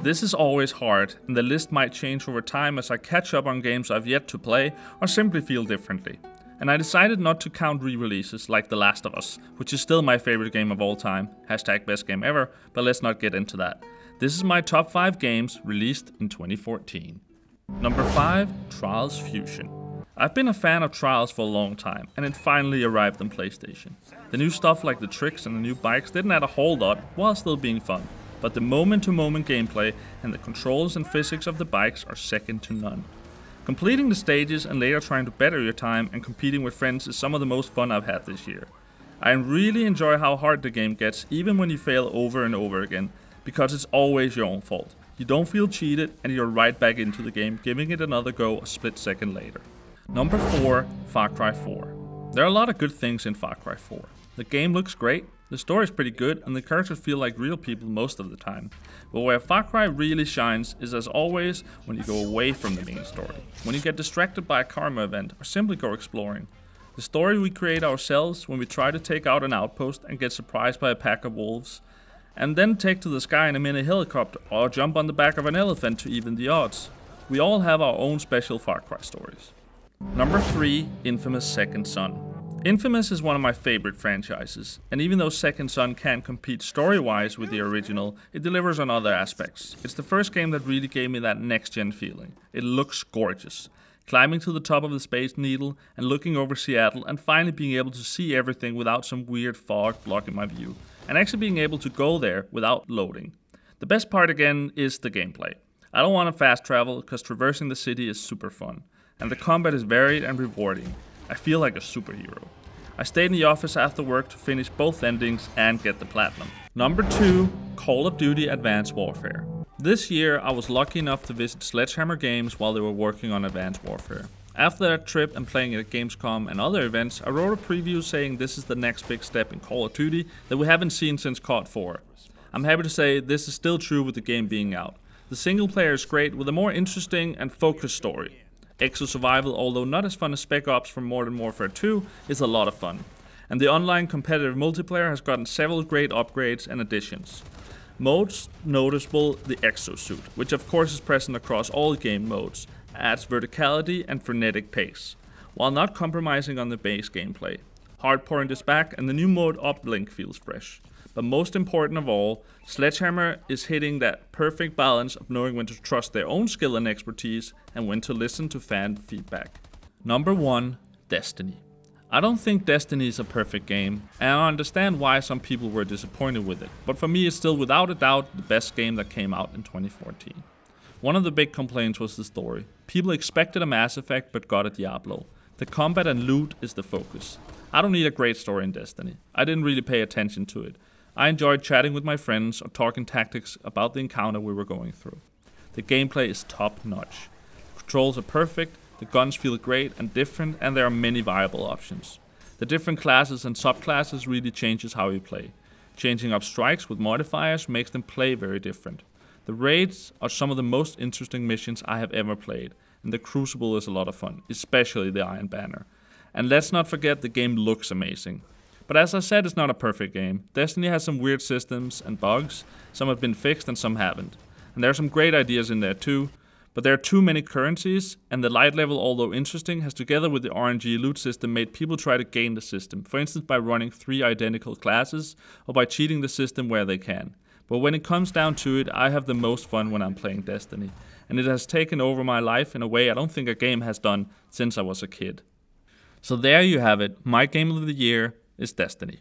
This is always hard, and the list might change over time as I catch up on games I've yet to play or simply feel differently. And I decided not to count re-releases like The Last of Us, which is still my favorite game of all time, #best game ever, but let's not get into that. This is my top 5 games released in 2014. Number 5, Trials Fusion. I've been a fan of Trials for a long time, and it finally arrived on PlayStation. The new stuff like the tricks and the new bikes didn't add a whole lot while still being fun, but the moment-to-moment gameplay and the controls and physics of the bikes are second to none. Completing the stages and later trying to better your time and competing with friends is some of the most fun I've had this year. I really enjoy how hard the game gets even when you fail over and over again, because it's always your own fault. You don't feel cheated and you're right back into the game, giving it another go a split second later. Number 4, Far Cry 4. There are a lot of good things in Far Cry 4. The game looks great, the story is pretty good, and the characters feel like real people most of the time. But where Far Cry really shines is, as always, when you go away from the main story. When you get distracted by a karma event or simply go exploring. The story we create ourselves when we try to take out an outpost and get surprised by a pack of wolves, and then take to the sky in a mini helicopter or jump on the back of an elephant to even the odds. We all have our own special Far Cry stories. Number 3, Infamous Second Son. Infamous is one of my favorite franchises, and even though Second Son can't compete story-wise with the original, it delivers on other aspects. It's the first game that really gave me that next-gen feeling. It looks gorgeous. Climbing to the top of the Space Needle and looking over Seattle and finally being able to see everything without some weird fog blocking my view, and actually being able to go there without loading. The best part again is the gameplay. I don't want to fast travel because traversing the city is super fun, and the combat is varied and rewarding. I feel like a superhero. I stayed in the office after work to finish both endings and get the platinum. Number 2, Call of Duty Advanced Warfare. This year I was lucky enough to visit Sledgehammer Games while they were working on Advanced Warfare. After that trip and playing at Gamescom and other events, I wrote a preview saying this is the next big step in Call of Duty that we haven't seen since COD 4. I'm happy to say this is still true with the game being out. The single player is great with a more interesting and focused story. Exo Survival, although not as fun as Spec Ops from Modern Warfare 2, is a lot of fun. And the online competitive multiplayer has gotten several great upgrades and additions. Most noticeable, the Exosuit, which of course is present across all game modes, adds verticality and frenetic pace, while not compromising on the base gameplay. Hardpoint is back and the new mode Uplink feels fresh. But most important of all, Sledgehammer is hitting that perfect balance of knowing when to trust their own skill and expertise and when to listen to fan feedback. Number 1, Destiny. I don't think Destiny is a perfect game, and I understand why some people were disappointed with it, but for me it's still without a doubt the best game that came out in 2014. One of the big complaints was the story. People expected a Mass Effect but got a Diablo. The combat and loot is the focus. I don't need a great story in Destiny. I didn't really pay attention to it. I enjoyed chatting with my friends or talking tactics about the encounter we were going through. The gameplay is top notch. Controls are perfect, the guns feel great and different, and there are many viable options. The different classes and subclasses really changes how you play. Changing up strikes with modifiers makes them play very different. The raids are some of the most interesting missions I have ever played, and the Crucible is a lot of fun, especially the Iron Banner. And let's not forget the game looks amazing. But as I said, it's not a perfect game. Destiny has some weird systems and bugs. Some have been fixed and some haven't. And there are some great ideas in there too. But there are too many currencies, and the light level, although interesting, has together with the RNG loot system made people try to game the system. For instance, by running 3 identical classes, or by cheating the system where they can. But when it comes down to it, I have the most fun when I'm playing Destiny. And it has taken over my life in a way I don't think a game has done since I was a kid. So there you have it. My game of the year is Destiny.